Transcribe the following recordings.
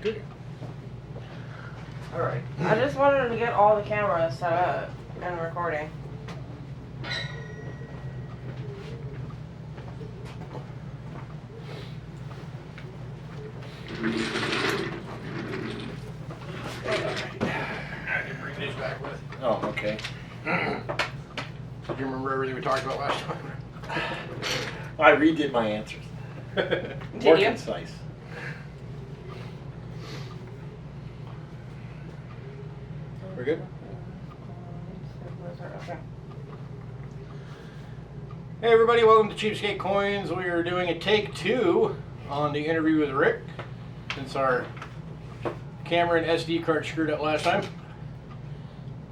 Good. All right. I just wanted to get all the cameras set up and recording. I didn't bring these back with. Oh, okay. Do you remember everything we talked about last time? I redid my answers. More concise. We're good? Okay. Hey everybody, welcome to Cheapskate Coins. We are doing a take 2 on the interview with Rick, since our camera and SD card screwed up last time.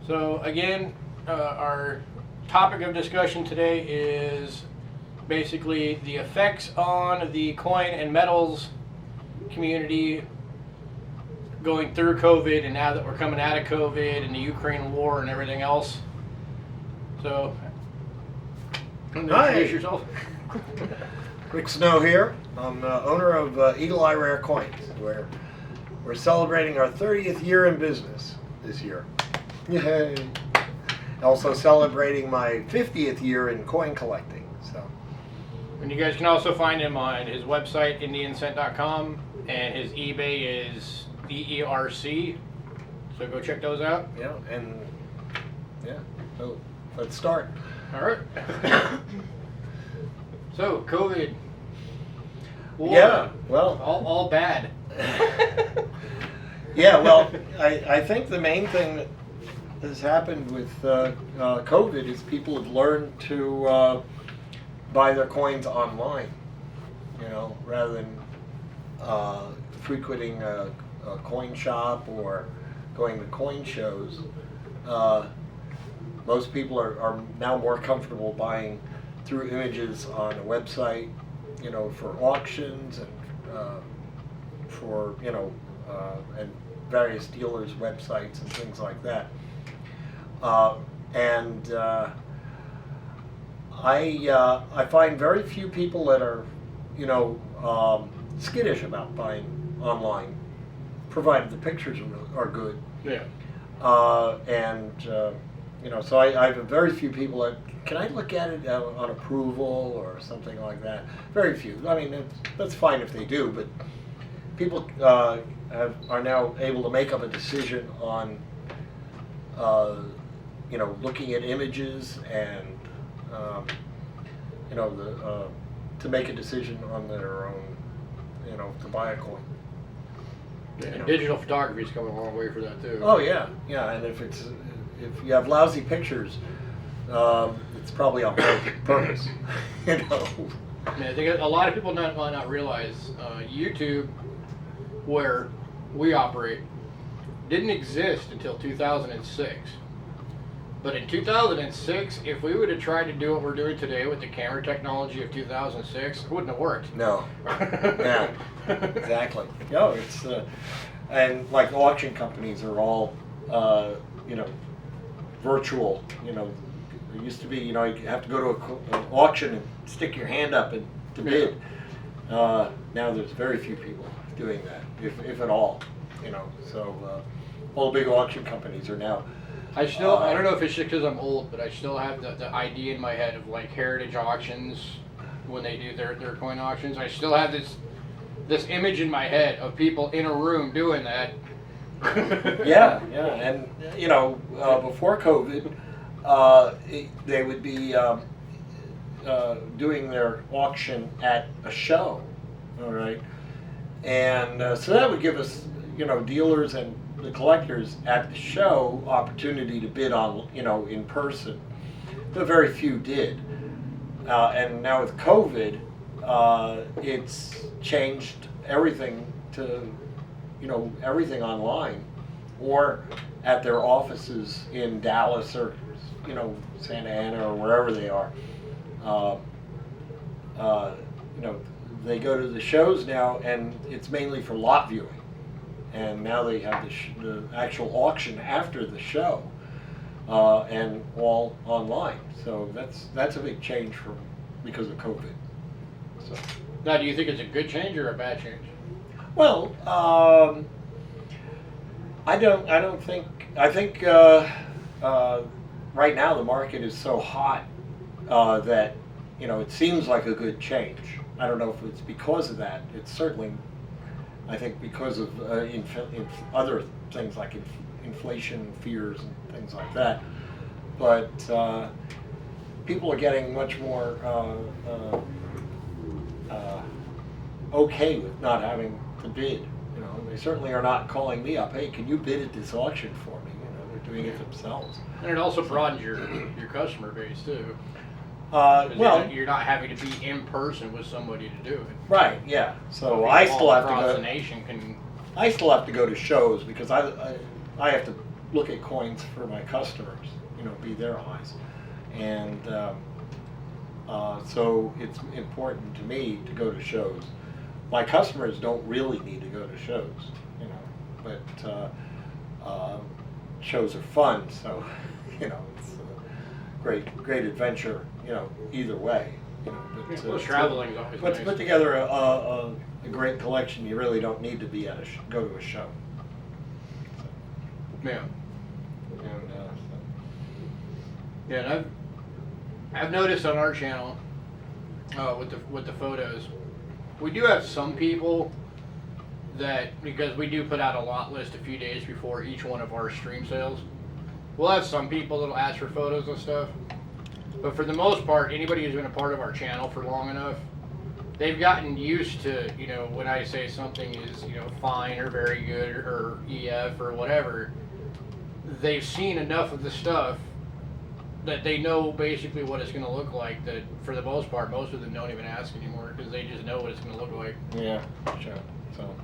So again, our topic of discussion today is basically the effects on the coin and metals community going through COVID, and now that we're coming out of COVID and the Ukraine war and everything else. So, introduce yourself. Rick Snow here. I'm owner of Eagle Eye Rare Coins. We're celebrating our 30th year in business this year. Yay! Also celebrating my 50th year in coin collecting. So, And you guys can also find him on his website, indiancent.com, and his eBay is EERC. So go check those out. So let's start. All right. So COVID. War, Yeah, well, all bad. yeah, well, I think the main thing that has happened with COVID is people have learned to buy their coins online, rather than frequenting a coin shop or going to coin shows. Most people are now more comfortable buying through images on a website, for auctions and for and various dealers' websites and things like that. I find very few people that are skittish about buying online, provided the pictures are good. Yeah. So I have very few people that, can I look at it on approval or something like that? Very few. I mean, that's fine if they do, but people are now able to make up a decision on, looking at images and, to make a decision on their own, to buy a coin. Yeah, digital photography is coming a long way for that too. Oh yeah, and if you have lousy pictures, it's probably on purpose. I think a lot of people might not realize YouTube, where we operate, didn't exist until 2006. But in 2006, if we would have tried to do what we're doing today with the camera technology of 2006, it wouldn't have worked. No. Yeah. Exactly. No, it's and like auction companies are all virtual. It used to be you have to go to an auction and stick your hand up and to bid. Now there's very few people doing that, if at all. So all the big auction companies are now. I don't know if it's just because I'm old, but I still have the idea in my head of like heritage auctions when they do their coin auctions. I still have this image in my head of people in a room doing that. Yeah, and before COVID, they would be doing their auction at a show, all right, and so that would give us, dealers and the collectors at the show opportunity to bid on, in person, but very few did, and now with COVID, it's changed everything to, everything online, or at their offices in Dallas or, Santa Ana or wherever they are. They go to the shows now, and it's mainly for lot viewing. And now they have the actual auction after the show, and all online. So that's a big change because of COVID. So Now, do you think it's a good change or a bad change? well, I don't think. I think right now the market is so hot that it seems like a good change. I don't know if it's because of that. It's certainly, I think, because of other things like inflation fears and things like that. But people are getting much more okay with not having to bid. They certainly are not calling me up. Hey, can you bid at this auction for me? They're doing it themselves. And it also broadens your customer base too. Well, you're not having to be in person with somebody to do it. Right. Yeah. So People I still all have to across go. the nation can. I still have to go to shows because I have to look at coins for my customers. Be their eyes, and so it's important to me to go to shows. My customers don't really need to go to shows, but shows are fun, so it's a great adventure, either way. But traveling is always nice. To put together a great collection, you really don't need to be at go to a show. Yeah. And, Yeah, and I've noticed on our channel with the photos, we do have some people that, because we do put out a lot list a few days before each one of our stream sales, we'll have some people that'll ask for photos and stuff. But for the most part, anybody who's been a part of our channel for long enough, they've gotten used to, when I say something is, fine or very good or EF or whatever, they've seen enough of the stuff that they know basically what it's going to look like, that for the most part, most of them don't even ask anymore because they just know what it's going to look like. Yeah, sure. So,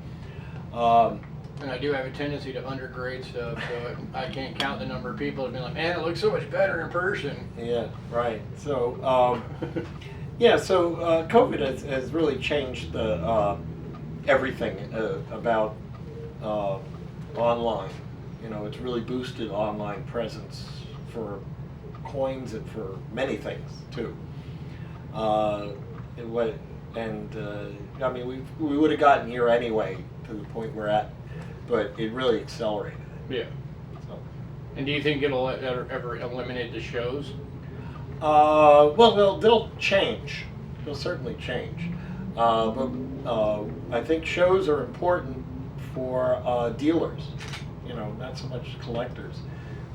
and I do have a tendency to undergrade stuff, so I can't count the number of people that have been like, man, it looks so much better in person. Yeah, right. So, so COVID has really changed the everything about online. It's really boosted online presence for coins and for many things too. I mean, we would have gotten here anyway to the point we're at, but it really accelerated it. Yeah. So. And do you think it'll ever eliminate the shows? Well, they'll change. They'll certainly change. But I think shows are important for dealers. Not so much collectors.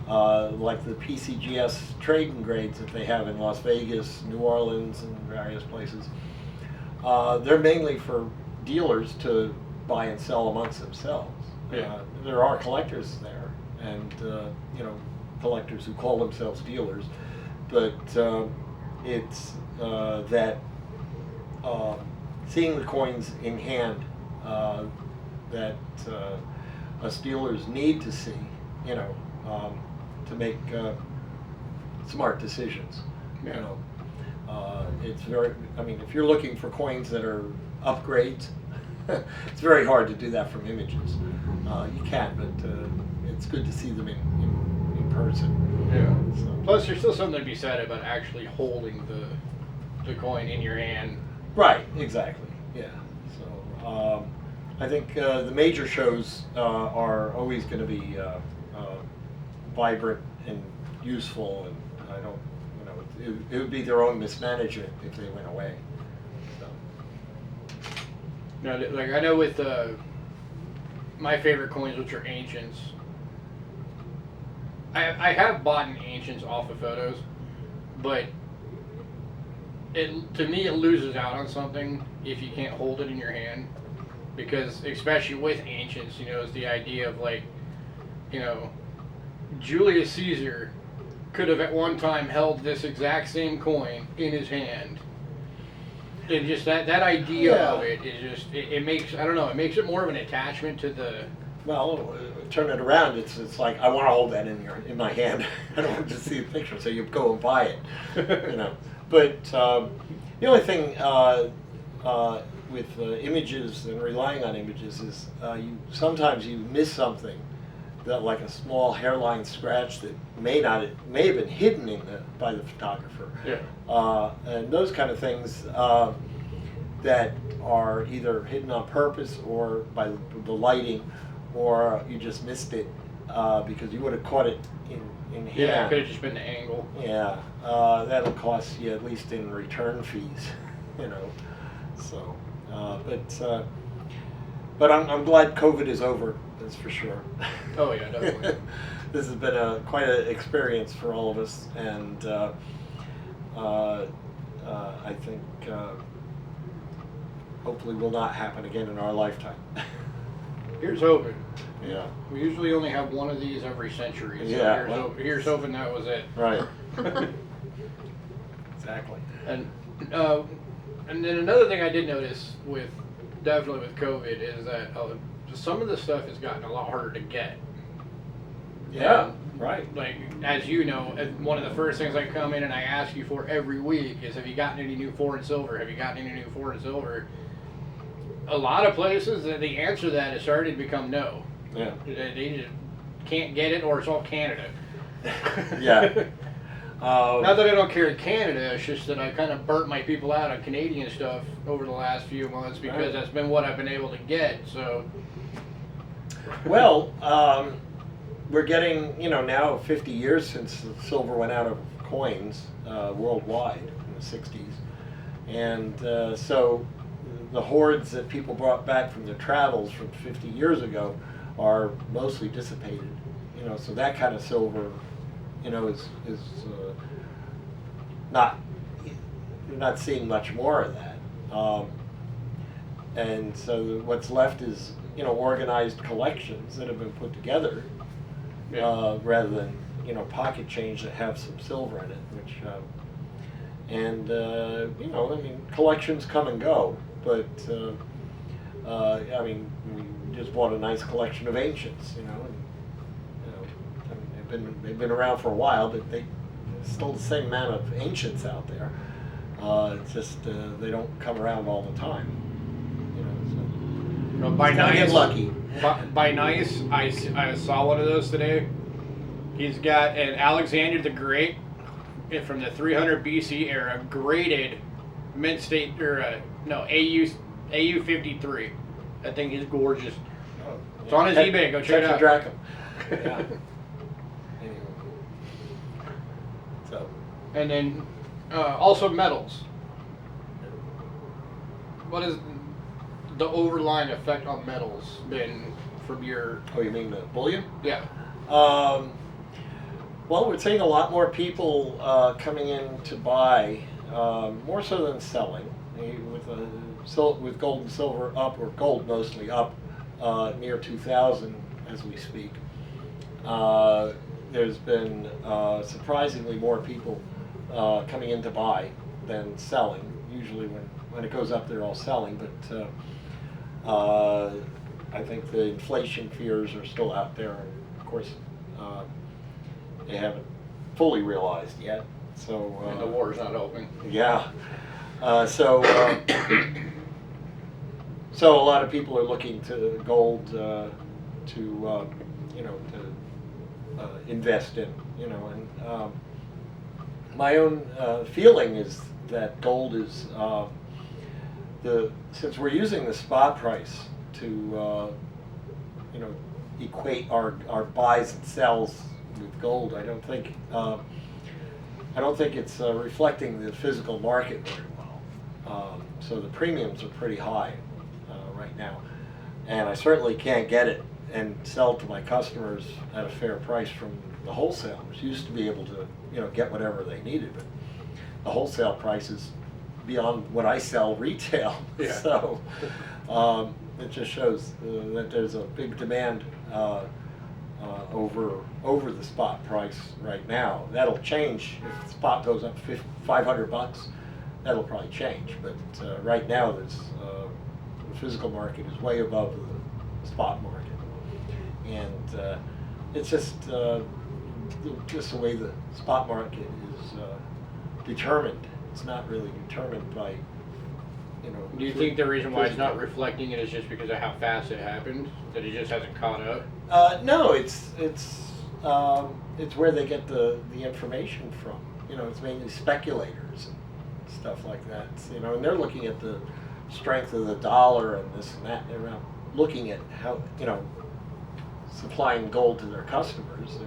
Like the PCGS trading grades that they have in Las Vegas, New Orleans, and various places. They're mainly for dealers to buy and sell amongst themselves. Yeah. There are collectors there, and collectors who call themselves dealers, but it's that seeing the coins in hand that us dealers need to see, to make smart decisions. Yeah. It's very. I mean, if you're looking for coins that are upgrades, it's very hard to do that from images. You can, but it's good to see them in person. Yeah. So. Plus, there's still something to be said about actually holding the coin in your hand. Right. Exactly. Yeah. So I think the major shows are always going to be vibrant and useful, and I don't. It would be their own mismanagement if they went away. So. No, like I know with my favorite coins, which are ancients, I have bought ancients off of photos, but to me it loses out on something if you can't hold it in your hand, because especially with ancients, it's the idea of like, Julius Caesar could have at one time held this exact same coin in his hand. And just that idea of it is just, it makes, I don't know, it makes it more of an attachment to the... Well, turn it around, it's like, I want to hold that in my hand. I don't want to just see the picture, so you go and buy it. But the only thing with images and relying on images is sometimes you miss something, that like a small hairline scratch that may have been hidden by the photographer. Yeah. And those kind of things that are either hidden on purpose or by the lighting, or you just missed it because you would have caught it in hand. Yeah, it could have just been the angle. Yeah, that'll cost you at least in return fees, you know. So, but I'm glad COVID is over. That's for sure. Oh yeah, definitely. This has been quite an experience for all of us, and I think hopefully will not happen again in our lifetime. Here's hoping. Yeah. We usually only have one of these every century. So Yeah, here's hoping that was it. Right. Exactly. And then another thing I did notice with COVID is that some of the stuff has gotten a lot harder to get. Yeah. Right. Like, as you know, one of the first things I come in and I ask you for every week is, have you gotten any new foreign silver? Have you gotten any new foreign silver? A lot of places, the answer to that has started to become no. Yeah. They just can't get it, or it's all Canada. Yeah. Not that I don't carry Canada, it's just that I kind of burnt my people out on Canadian stuff over the last few months because Right. that's been what I've been able to get. So. Well, we're getting, now 50 years since silver went out of coins worldwide in the 60s. And so the hoards that people brought back from their travels from 50 years ago are mostly dissipated. So that kind of silver, is not, you're not seeing much more of that. And so what's left is, organized collections that have been put together. Yeah. Rather than pocket change that have some silver in it, which collections come and go, but we just bought a nice collection of ancients, they've been around for a while, but they still the same amount of ancients out there. It's just they don't come around all the time, so By gotta get lucky. By nice, I saw one of those today. He's got an Alexander the Great from the 300 BC era, graded mint state AU 53. That thing is gorgeous. It's on his eBay. Go check it out. Tetrahedron. Yeah. Anyway. So. And then also metals. What is the overlying effect on metals been from your? Oh, you mean the bullion? Yeah. Well, we're seeing a lot more people coming in to buy, more so than selling, with gold and silver up, or gold mostly up, near 2000 as we speak. There's been surprisingly more people coming in to buy than selling. Usually when it goes up, they're all selling, but I think the inflation fears are still out there, and of course they haven't fully realized yet. So And the war's not helping. yeah. So a lot of people are looking to gold to invest in, and my own feeling is that gold is since we're using the spot price to equate our buys and sells with gold, I don't think it's reflecting the physical market very well. So the premiums are pretty high right now, and I certainly can't get it and sell to my customers at a fair price from the wholesalers. Used to be able to get whatever they needed, but the wholesale price is beyond what I sell retail. Yeah. So it just shows that there's a big demand over the spot price right now. That'll change if the spot goes up $500. That'll probably change, but right now the physical market is way above the spot market, and it's just the way the spot market is determined. It's not really determined by Do you think the reason why it's not reflecting it is just because of how fast it happened? That it just hasn't caught up? No, it's where they get the information from. It's mainly speculators and stuff like that. And they're looking at the strength of the dollar and this and that. They're not looking at how supplying gold to their customers.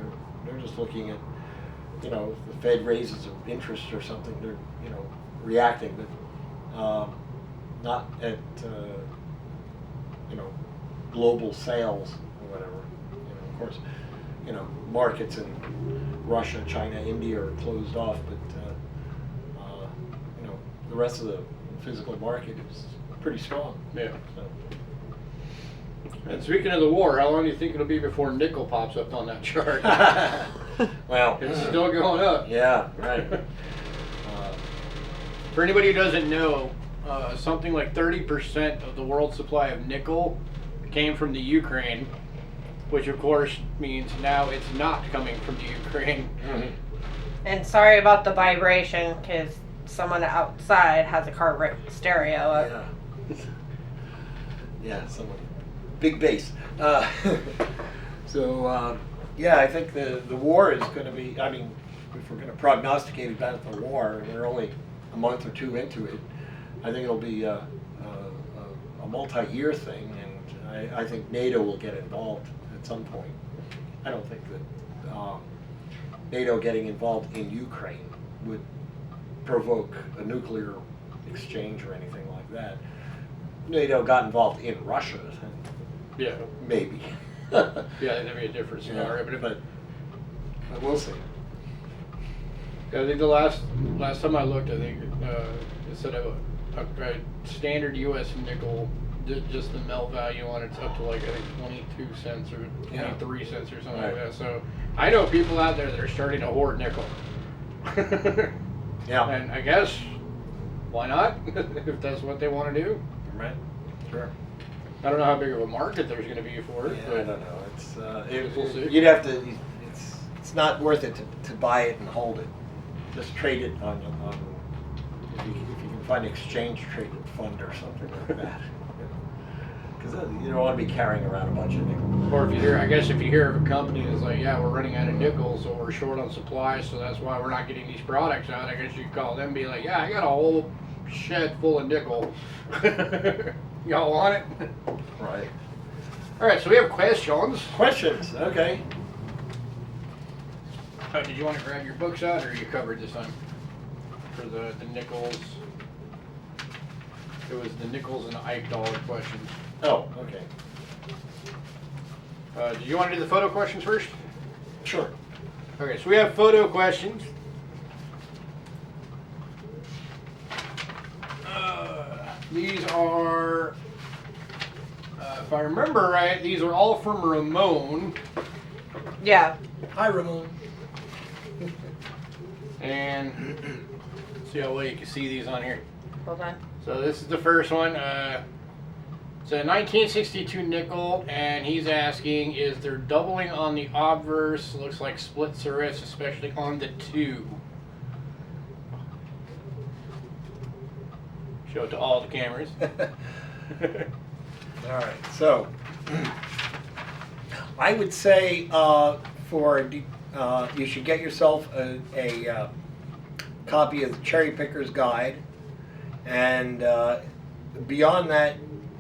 They're just looking at, you know, if the Fed raises interest or something, they're, you know, reacting, but not at, you know, global sales or whatever. You know, of course, you know, markets in Russia, China, India are closed off, but you know, the rest of the physical market is pretty strong. Yeah. So. And speaking of the war, how long do you think it'll be before nickel pops up on that chart? Well, It's still going up. yeah, right. For anybody who doesn't know, something like 30% of the world's supply of nickel came from the Ukraine, which of course means now it's not coming from the Ukraine. Mhm. And sorry about the vibration, because someone outside has a car stereo up. Yeah. Yeah, someone. Big bass. So, yeah, I think the war is going to be, I mean, if we're going to prognosticate about the war, and we're only a month or two into it, I think it'll be a multi-year thing, and I think NATO will get involved at some point. I don't think that NATO getting involved in Ukraine would provoke a nuclear exchange or anything like that. NATO got involved in Russia, Yeah. maybe. Yeah, that'd be a different scenario. but we'll see. I think the last time I looked, I think instead of a standard U.S. nickel, just the melt value on it's up to like I think 22 cents or 23 cents or something like that. So I know people out there that are starting to hoard nickel. Yeah. And I guess why not if that's what they want to do. Right. Sure. I don't know how big of a market there's going to be for it. Yeah, But I don't know. We'll see. You'd have to. It's not worth it to buy it and hold it. Just trade it on if you can find an exchange traded fund or something like that. Because you don't want to be carrying around a bunch of nickel. Or if you hear, I guess if you hear of a company that's like, yeah, we're running out of nickel, so we're short on supply, so that's why we're not getting these products out. I guess you could call them and be like, yeah, I got a whole shed full of nickel. Y'all want it? Right. All right, so we have questions. Questions? Okay. Oh, did you want to grab your books out, or are you covered this time for the nickels? It was the nickels and Ike dollar questions. Oh, okay. Do you want to do the photo questions first? Sure. Okay, so we have photo questions. These are, if I remember right, these are all from Ramon. Yeah. Hi, Ramon. And see how well you can see these on here. Hold on. So this is the first one. It's a 1962 nickel, and he's asking, is there doubling on the obverse? Looks like split serifs, especially on the 2. Show it to all the cameras. All right, so I would say you should get yourself a copy of the Cherry Picker's Guide, and beyond that,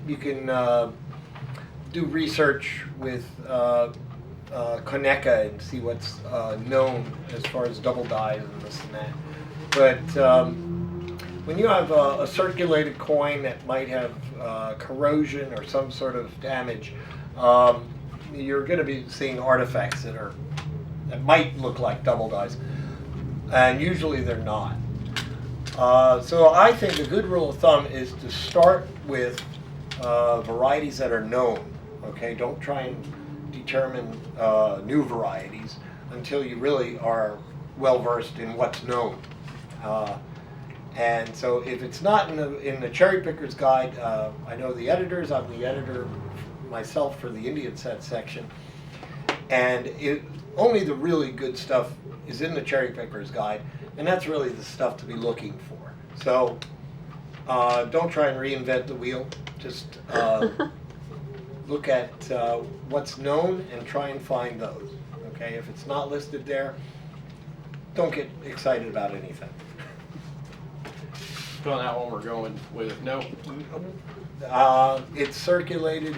you can do research with Koneka and see what's known as far as double dyes and this and that. But when you have a circulated coin that might have corrosion or some sort of damage, you're going to be seeing artifacts that might look like double dyes, and usually they're not. So I think a good rule of thumb is to start with varieties that are known. Okay, don't try and determine new varieties until you really are well versed in what's known. And so if it's not in the Cherry Picker's Guide, I know the editors. I'm the editor myself for the Indian set section, and only the really good stuff is in the Cherry Picker's Guide, and that's really the stuff to be looking for. So don't try and reinvent the wheel. Just look at what's known and try and find those. Okay, if it's not listed there, don't get excited about anything. So on that one we're going with no. It's circulated.